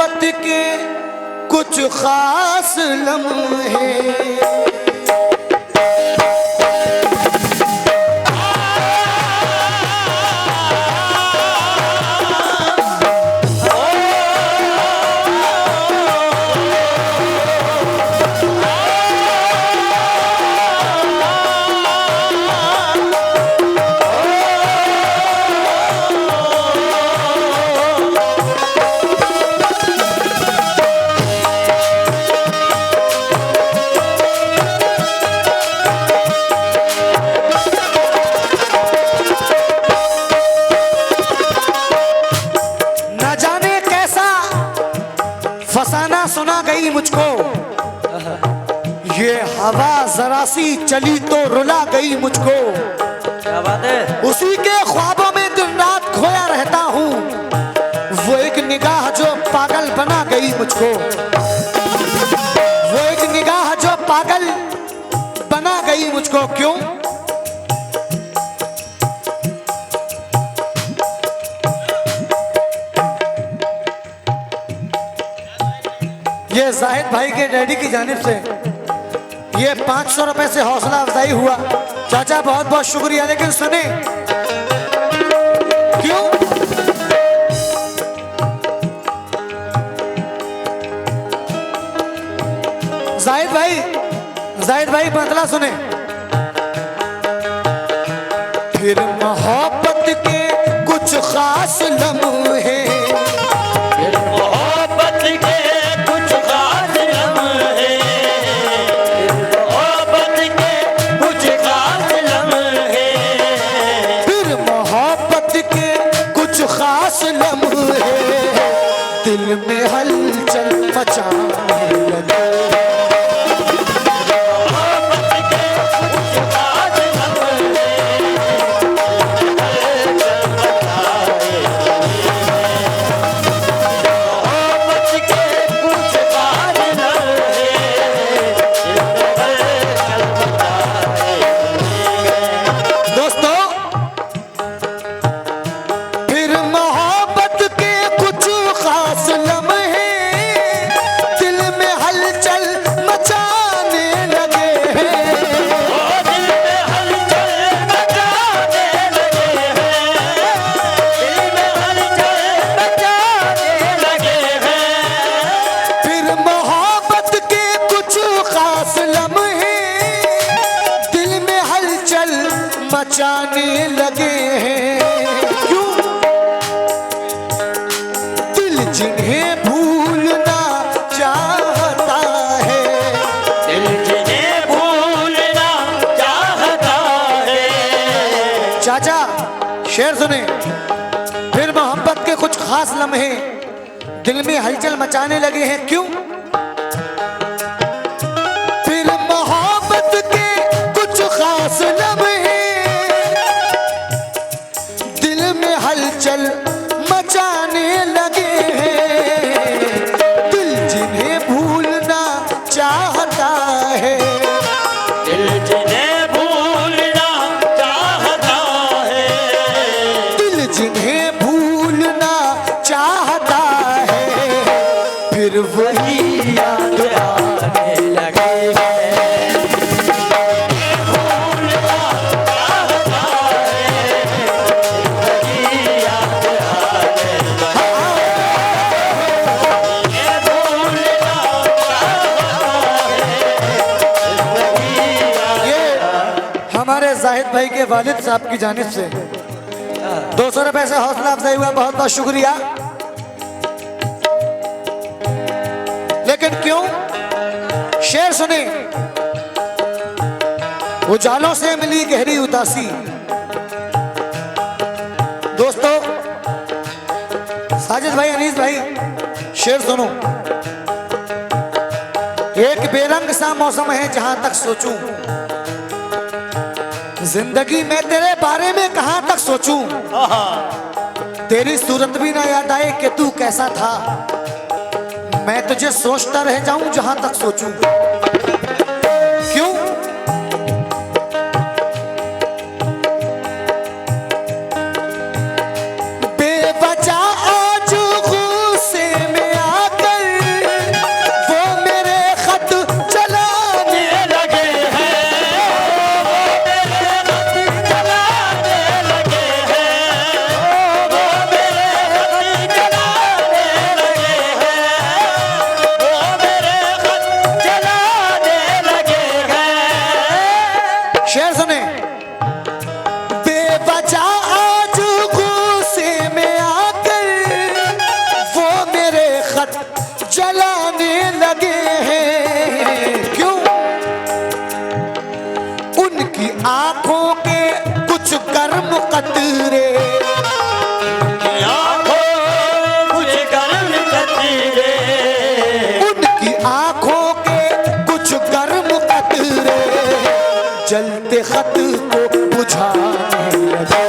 मोहब्बत के कुछ खास लम्हे। फसाना सुना गई मुझको, ये हवा जरा सी चली तो रुला गई मुझको। क्या बात है। उसी के ख्वाबों में दिन रात खोया रहता हूँ, वो एक निगाह जो पागल बना गई मुझको। वो एक निगाह जो पागल बना गई मुझको। क्यों? ये जाहिद भाई के डैडी की जानिब से ये 500 रुपए से हौसला अफजाई हुआ। चाचा बहुत बहुत शुक्रिया। लेकिन सुने क्यों? जाहिद भाई मतलब सुने। फिर मोहब्बत के कुछ खास लम्हे, दिल में हलचल मचाने लगे। दोस्तों फिर मोहब्बत के कुछ खास लम्हे दिल में हलचल मचाने लगे हैं। दिल में हलचल मचाने लगे हैं। दिल में हलचल मचाने लगे हैं। फिर मोहब्बत के कुछ खास लम्हे दिल में हलचल मचाने लगे हैं। क्यों? जिन्हें भूलना चाहता है, दिल जिन्हें भूलना चाहता है। चाचा शेर सुने। फिर मोहब्बत के कुछ खास लम्हे दिल में हलचल मचाने लगे हैं। क्यों? फिर मोहब्बत के कुछ खास लम्हे दिल में हलचल मचाने लगे हैं। दिल जिन्हें भूलना चाहता है, दिल जिन्हें भूलना चाहता है। दिल जिन्हें भूलना चाहता है, फिर वही याद आने लगे हैं। हमारे जाहिद भाई के वालिद साहब की जानिब से 200 रुपए से हौसला अफजाई हुआ। बहुत बहुत शुक्रिया। लेकिन क्यों? शेर सुने। उजालों से मिली गहरी उदासी। दोस्तों साजिद भाई, अनीस भाई, शेर सुनो। एक बेरंग सा मौसम है जहां तक सोचूं, जिंदगी में तेरे बारे में कहां तक सोचूं। तेरी सूरत भी ना याद आए कि तू कैसा था। मैं तुझे सोचता रह जाऊं जहां तक सोचूं। क्यों? बेवजह आज गुस्से में आके खत जलाने लगे हैं। क्यों? उनकी आंखों के कुछ गर्म कतरे, कुछ गर्म कतरे, उनकी आंखों के कुछ गर्म कतरे जलते खत को बुझाने लगे।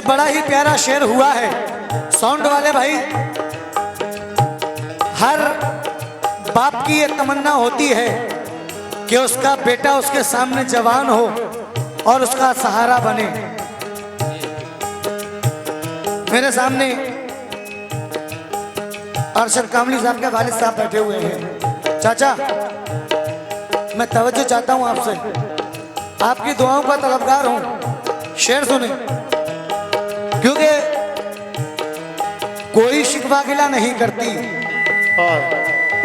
बड़ा ही प्यारा शेर हुआ है। साउंड वाले भाई, हर बाप की ये तमन्ना होती है कि उसका बेटा उसके सामने जवान हो और उसका सहारा बने। मेरे सामने अरशद कामली साहब के वालिद साहब बैठे हुए हैं। चाचा, मैं तवज्जो चाहता हूं आपसे, आपकी दुआओं का तलबगार हूं। शेर सुने, क्योंकि कोई शिकवा गिला नहीं करती,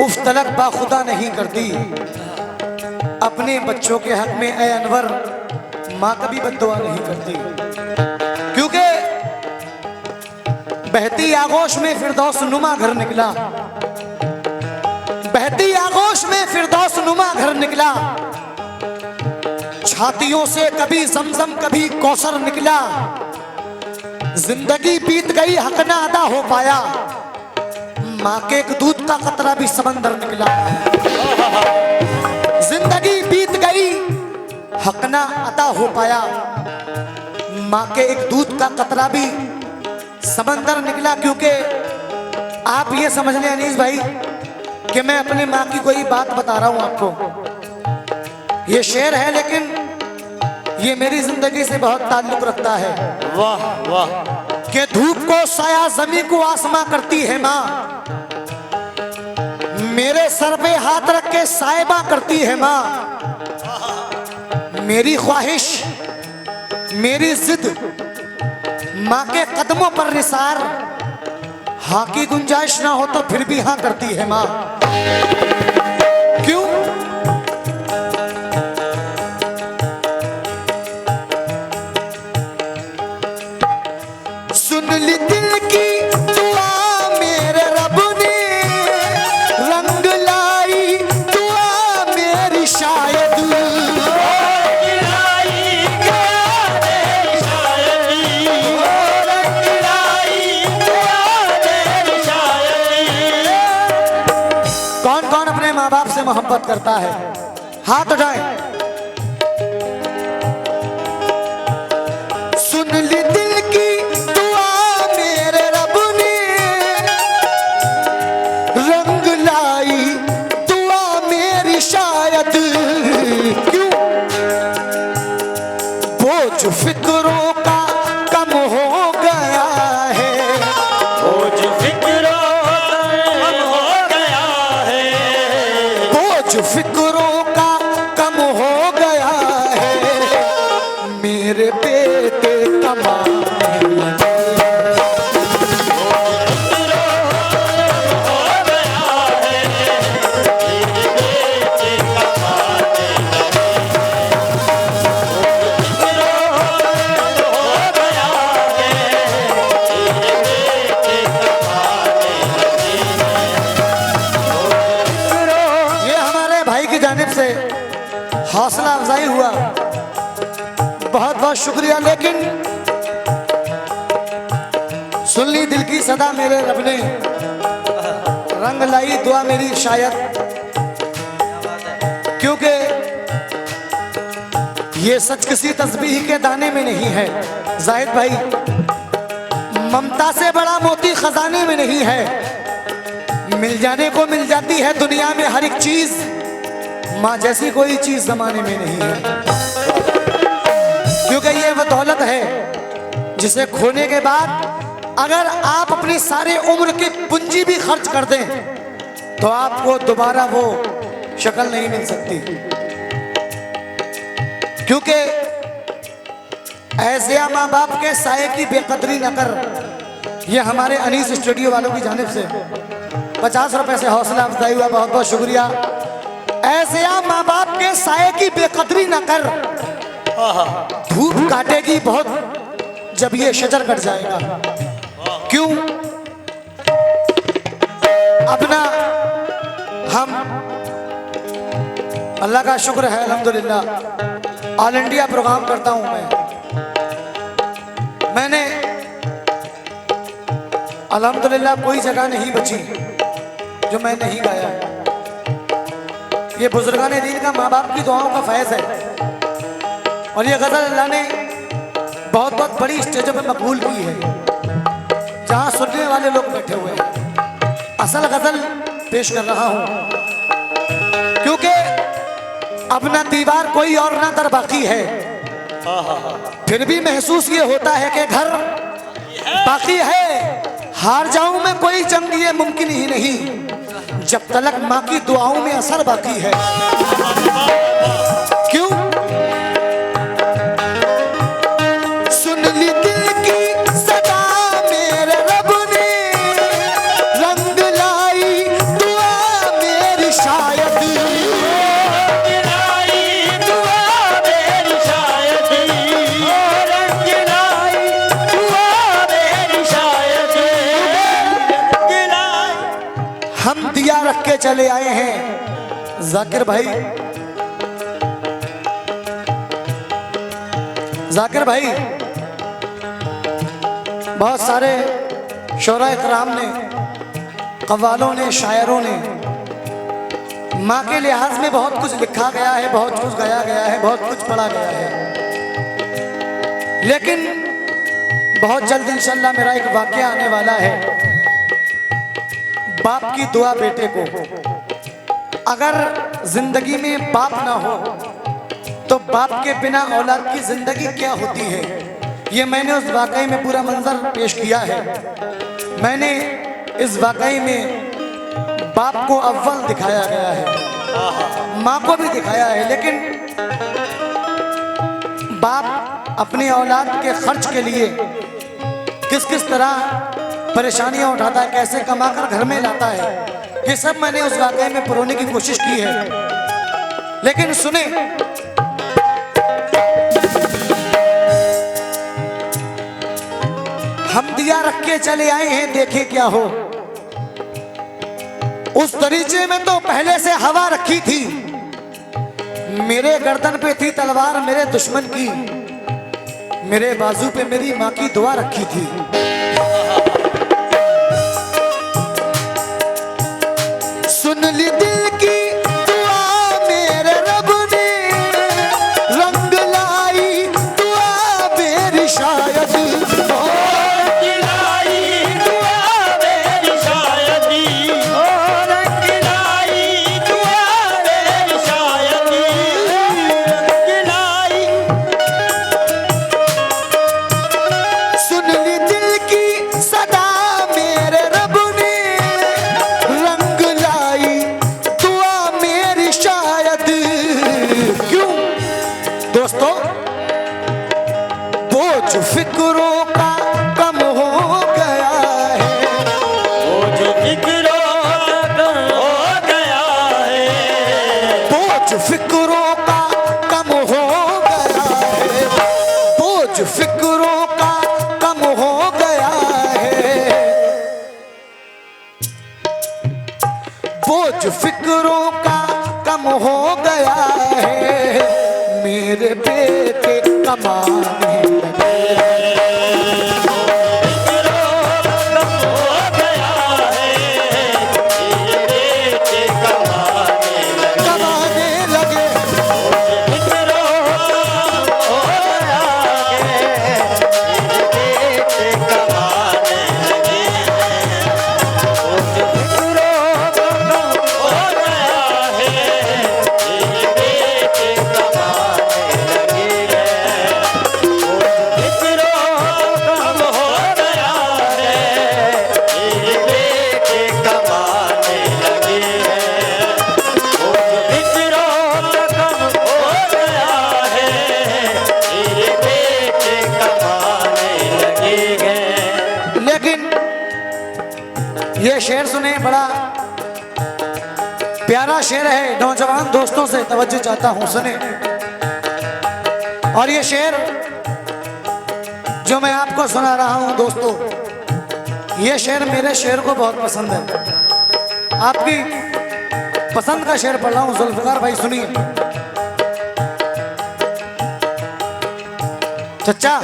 उफ तलक बाखुदा नहीं करती। अपने बच्चों के हक में ए अनवर माँ कभी बद्दुआ नहीं करती। क्योंकि बहती आगोश में फिरदौस नुमा घर निकला, बहती आगोश में फिरदौस नुमा घर निकला। छातियों से कभी जमजम कभी कौसर निकला। जिंदगी बीत गई हक ना अदा हो पाया, माँ के एक दूध का कतरा भी समंदर निकला। जिंदगी बीत गई हक ना अदा हो पाया, माँ के एक दूध का कतरा भी समंदर निकला। क्योंकि आप ये समझ लें अनीस भाई कि मैं अपने माँ की कोई बात बता रहा हूं आपको। ये शेर है लेकिन ये मेरी जिंदगी से बहुत ताल्लुक रखता है। वाह वाह। कि धूप को साया जमी को आसमां करती है माँ, मेरे सर पे हाथ रख के साहिबा करती है माँ। मेरी ख्वाहिश मेरी जिद माँ के कदमों पर निसार, हाँ की गुंजाइश ना हो तो फिर भी हाँ करती है माँ। क्यों? सुन ली दिल की दुआ मेरे रब ने, रंग लाई दुआ मेरी शायद। कौन कौन अपने माँ बाप से मोहब्बत करता है? हाथ उठाएं। सुन ली दिल की दुआ मेरे रब ने, रंग लाई दुआ मेरी शायद। क्यों? बोझ फिक्रों का कम हो गया है, बोझ फिक्रों कम हो गया है, बोझ फिक्रों का कम हो गया है। मेरे बेटे कमाने लगे, ये हमारे भाई की जानिब से हौसला अफजाई हुआ, बहुत बहुत शुक्रिया। लेकिन सुन ली दिल की सदा मेरे रब ने, रंग लाई दुआ मेरी शायद। क्योंकि ये सच किसी तस्बीह के दाने में नहीं है जाहिद भाई, ममता से बड़ा मोती खजाने में नहीं है। मिल जाने को मिल जाती है दुनिया में हर एक चीज, माँ जैसी कोई चीज जमाने में नहीं है। क्योंकि ये वो दौलत है जिसे खोने के बाद अगर आप अपनी सारे उम्र की पूंजी भी खर्च कर दें तो आपको दोबारा वो शक्ल नहीं मिल सकती। क्योंकि ऐसे माँ बाप के साये की बेकदरी न कर। ये हमारे अनीस स्टूडियो वालों की जानिब से 50 रुपए से हौसला अफजाई हुआ, बहुत बहुत शुक्रिया। ऐसे माँ बाप के साये की बेकदरी न कर, धूप काटेगी बहुत जब ये शजर कट जाएगा। क्यों? अपना हम अल्लाह का शुक्र है अल्हम्दुलिल्लाह, ऑल इंडिया प्रोग्राम करता हूं मैंने अल्हम्दुलिल्लाह कोई जगह नहीं बची जो मैं नहीं गाया। ये बुजुर्गान दीन का माँ बाप की दुआओं का फैज़ है। और ये गज़ल अल्लाह ने बहुत बहुत बड़ी स्टेजों पर मकबूल की है, जहाँ सुनने वाले लोग बैठे हुए हैं। असल गज़ल पेश कर रहा हूँ क्योंकि अपना दीवार कोई और ना दर बाकी है, फिर भी महसूस ये होता है कि घर बाकी है। हार जाऊं मैं कोई जंग ये मुमकिन ही नहीं, जब तलक माँ की दुआओं में असर बाकी है। क्यों? सुन ली दिल की सदा मेरे रब ने, रंग लाई दुआ मेरी शायद, हम दिया रख के चले आए हैं। जाकिर भाई, जाकिर भाई, बहुत सारे शोरा इकराम ने, कव्वालों ने, शायरों ने माँ के लिहाज में बहुत कुछ लिखा गया है, बहुत कुछ गाया गया है, बहुत कुछ पढ़ा गया है। लेकिन बहुत जल्द इंशाल्लाह मेरा एक वाक़या आने वाला है। बाप की दुआ बेटे को, अगर जिंदगी में बाप ना हो तो बाप के बिना औलाद की जिंदगी क्या होती है, ये मैंने उस वाकई में पूरा मंजर पेश किया है। मैंने इस वाकई में बाप को अव्वल दिखाया गया है, माँ को भी दिखाया है, लेकिन बाप अपनी औलाद के खर्च के लिए किस किस तरह परेशानियां उठाता है, कैसे कमाकर घर में लाता है, ये सब मैंने उस वाकई में पुरोने की कोशिश की है। लेकिन सुने, हम दिया रख के चले आए हैं, देखे क्या हो। उस दरीचे में तो पहले से हवा रखी थी, मेरे गर्दन पे थी तलवार मेरे दुश्मन की, मेरे बाजू पे मेरी माँ की दुआ रखी थी। सुन ली दिल की दुआ मेरे रब ने, रंग लाई दुआ मेरी शायद, फिक्रों का कम हो गया है, बोझ फिक्रों का कम हो गया है, बोझ फिक्रों का कम हो गया है, बोझ फिक्रों का कम हो गया है, बोझ फिक्रों का कम हो गया है, मेरे बेटे कमाने लगे, ये शेर सुने, बड़ा प्यारा शेर है, नौजवान दोस्तों से तवज्जो चाहता हूं सुने। और ये शेर जो मैं आपको सुना रहा हूं दोस्तों, ये शेर मेरे शेर को बहुत पसंद है। आपकी पसंद का शेर पढ़ रहा हूं जुल्फिकार भाई, सुनिए। चचा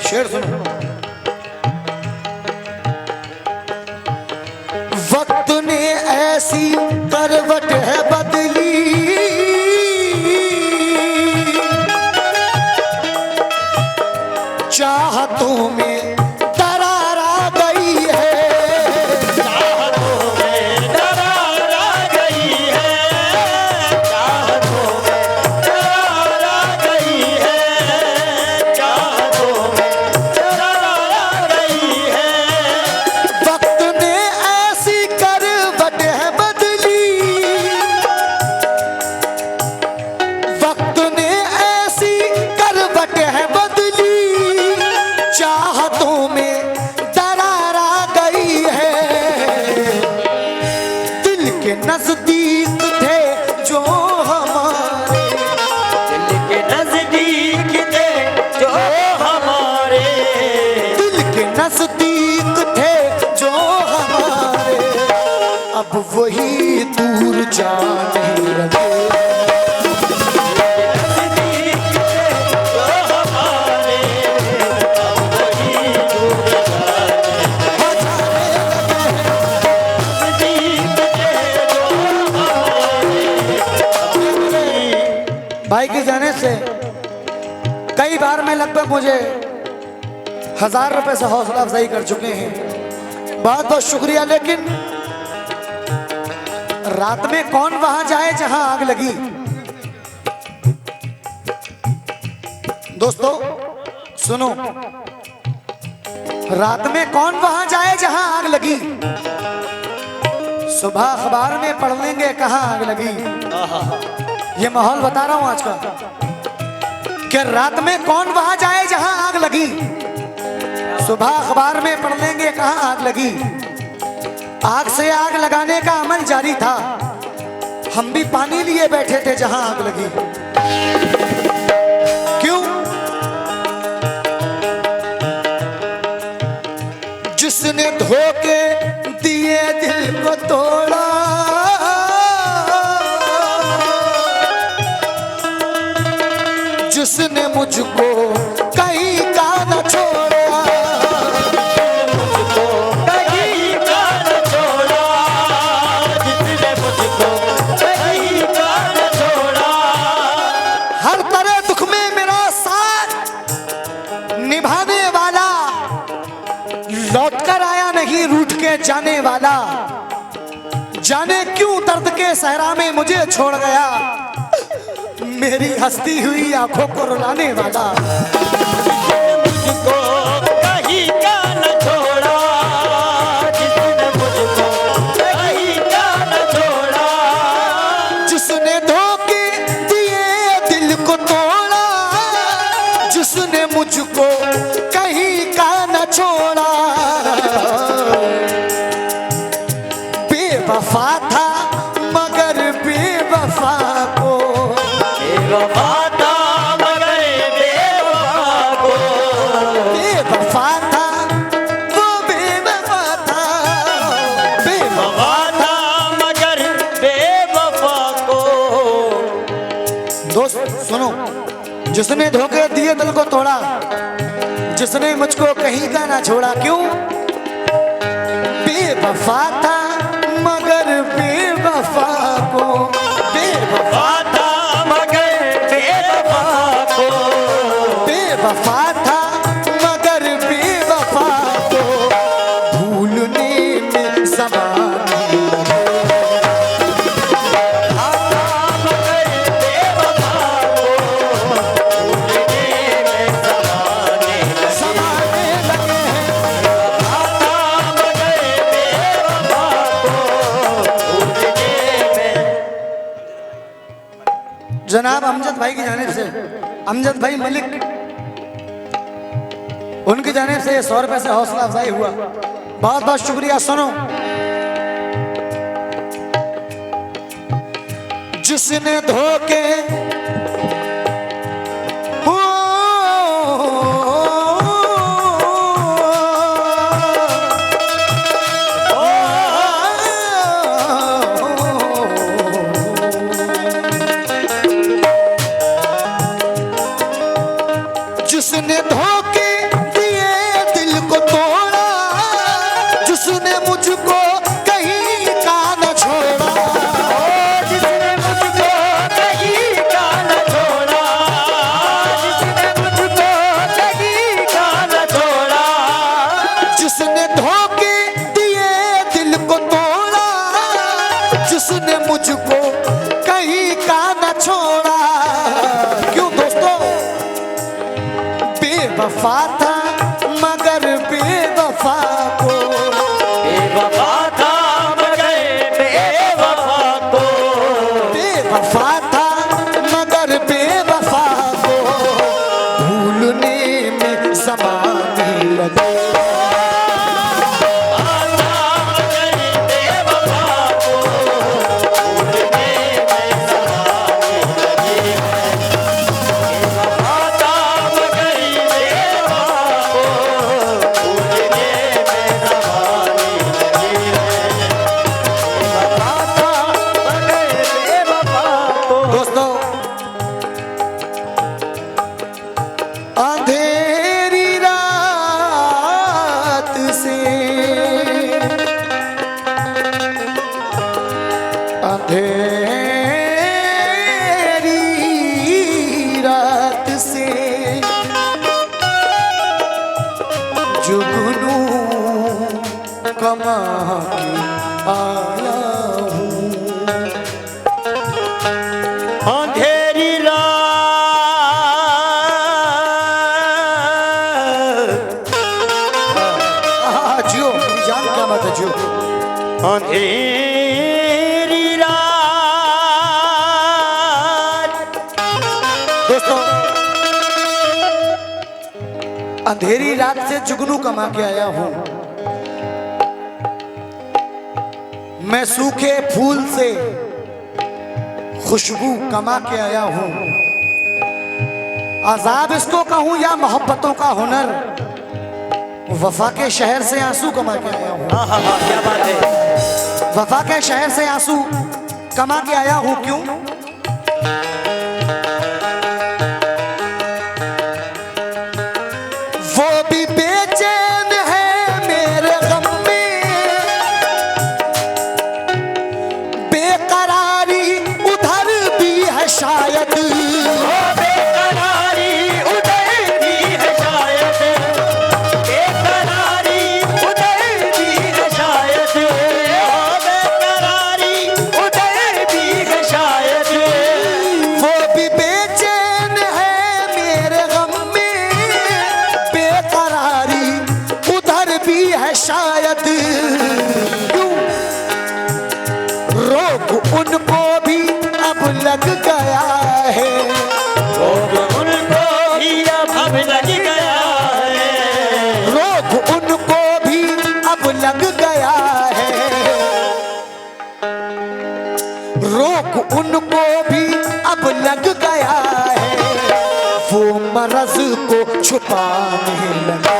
शेर सुनो। वक्त ने ऐसी करवट है बदली, चाहतों में दरार आ गई है, चाहतों में दरार आ गई है, चाहतों में दरार आ गई है, चाहतों में दरार आ गई है। वक्त ने ऐसी करवट है बदली, वक्त ने ऐसी करवट है बदली, चाहतों में दरार आ गई है। दिल के नजदीक थे जो हमारे, दिल के नजदीक थे जो हमारे, दिल के नजदीक थे जो हमारे, अब वही दूर जाने लगे। नजदीक थे जो हमारे, अब वही दूर नजदीक थे जो हमारे, अब वही। भाई के जाने से कई बार में लगभग मुझे 1000 रुपए से हौसला अफजाई कर चुके हैं, बहुत बहुत शुक्रिया। लेकिन रात में कौन वहां जाए जहां आग लगी। दोस्तों सुनो, रात में कौन वहां जाए जहां आग लगी, सुबह अखबार में पढ़ लेंगे कहां आग लगी। ये माहौल बता रहा हूं आज का, कि रात में कौन वहां जाए जहां आग लगी, सुबह अखबार में पढ़ लेंगे कहां आग लगी। आग से आग लगाने का अमल जारी था, हम भी पानी लिए बैठे थे जहां आग लगी। क्यों? जिसने धोखे दिए दिल को तोड़ा, जिसने मुझको कहीं का न छोड़ा, मुझको कहीं का न छोड़ा, जिसने मुझको कहीं का न छोड़ा। हर तरह दुख में मेरा साथ निभाने वाला, लौट कर आया नहीं रूठ के जाने वाला, जाने क्यों दर्द के सहरा में मुझे छोड़ गया, मेरी हंसती हुई आंखों को रुलाने वाला। मुझको कहीं का न छोड़ा, जिसने मुझको कहीं का न छोड़ा, जिसने धोखे दिए दिल को तोड़ा, जिसने मुझको कहीं का न छोड़ा। बेवफा था मगर बेवफा को, बेवफा था मगर बेवफा को, बेवफा था वो बेवफा था, बेवफा। बेवफा था मगर बेवफा को। दोस्त सुनो, जिसने धोखे दिए दिल को तोड़ा, जिसने मुझको कहीं का ना छोड़ा। क्यों? बेवफा था मगर बेवफा को, बेवफा, बेवफा था मगर बेवफा को, बेवफा था मगर बेवफा को, भूलने में ज़माने लगे। मगर बेवफा को, भूलने में ज़माने लगे। ज़माने लगे हैं। मगर बेवफा को, भूलने में। जनाब अमजद भाई की जानिब से, अमजद भाई मलिक, उनकी जानिब से 100 रुपए से हौसला अफजाई हुआ। बहुत बहुत शुक्रिया। सुनो, जिसने धोखे जिसने धोखे दिए दिल को तोड़ा, जिसने मुझको कहीं का न छोड़ा, जिसने मुझको कहीं का न छोड़ा, जिसने मुझको कहीं का न छोड़ा, जिसने धोखे दिए दिल को तोड़ा, जिसने मुझको कहीं का न छोड़ा। क्यों दोस्तों, बेवफा था मगर बेवफा को, बेवफा था मगर बेवफा को, बेवफा था मगर बेवफा को भूलने में ज़माने लगे। दोस्तों, अंधेरी रात से अंधेरी रात से जुगनू कमा के आया हूँ। अंधेरी रात, जियो मेरी जान, क्या बात है, जियो। अंधेरी रात, दोस्तों, अंधेरी रात से जुगनू कमा के आया हूं। मैं सूखे फूल से खुशबू कमा के आया हूं। आजाब इसको कहूं या मोहब्बतों का हुनर, वफा के शहर से आंसू कमा के आया हूं। क्या बात है। वफा के शहर से आंसू कमा के आया हूं। क्यों? वो भी बेचैन है मेरे गम में, बेकरारी उधर भी है शायद, बेकरारी उधर भी है शायद, बेकरारी उधर भी है शायद, बेकरारी उधर भी है शायद, वो भी बेचैन है मेरे गम में, बेकरारी उधर भी है शायद। क्यों? रोग उनको भी अब लग गया है, रोग उनको भी अब लग गया है, रोग उनको भी अब लग गया है, रोग उनको भी अब लग गया है, वो मरज को छुपाने लगा।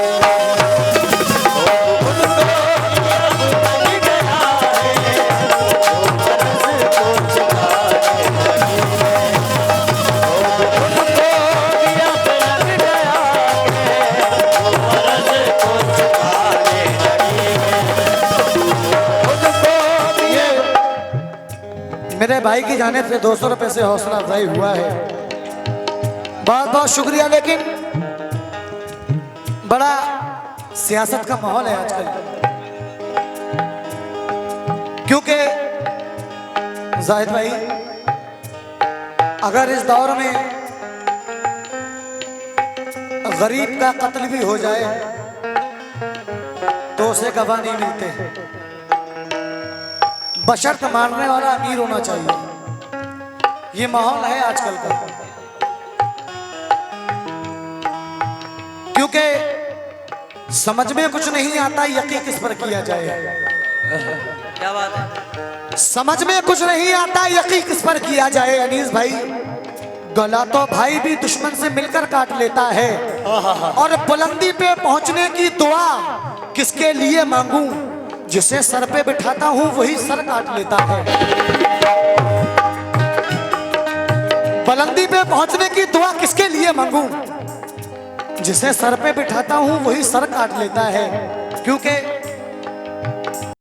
मेरे भाई की जाने से 200 रुपए से हौसला अफजाई हुआ है, बहुत बहुत शुक्रिया। लेकिन बड़ा सियासत का माहौल है आजकल, क्योंकि जाहिद भाई, अगर इस दौर में गरीब का कत्ल भी हो जाए तो उसे गवाह नहीं मिलते, बशर्त मारने वाला अमीर होना चाहिए। ये माहौल है आजकल का, क्योंकि समझ में कुछ नहीं आता यकीन किस पर किया जाए। क्या बात है। समझ में कुछ नहीं आता यकीन किस पर किया जाए। अनीस भाई, गला तो भाई भी दुश्मन से मिलकर काट लेता है, और बुलंदी पे पहुंचने की दुआ किसके लिए मांगूं, जिसे सर पे बिठाता हूं वही सर काट लेता है। बुलंदी पे पहुंचने की दुआ किसके लिए मांगूं, जिसे सर पे बिठाता हूं वही सर काट लेता है। क्योंकि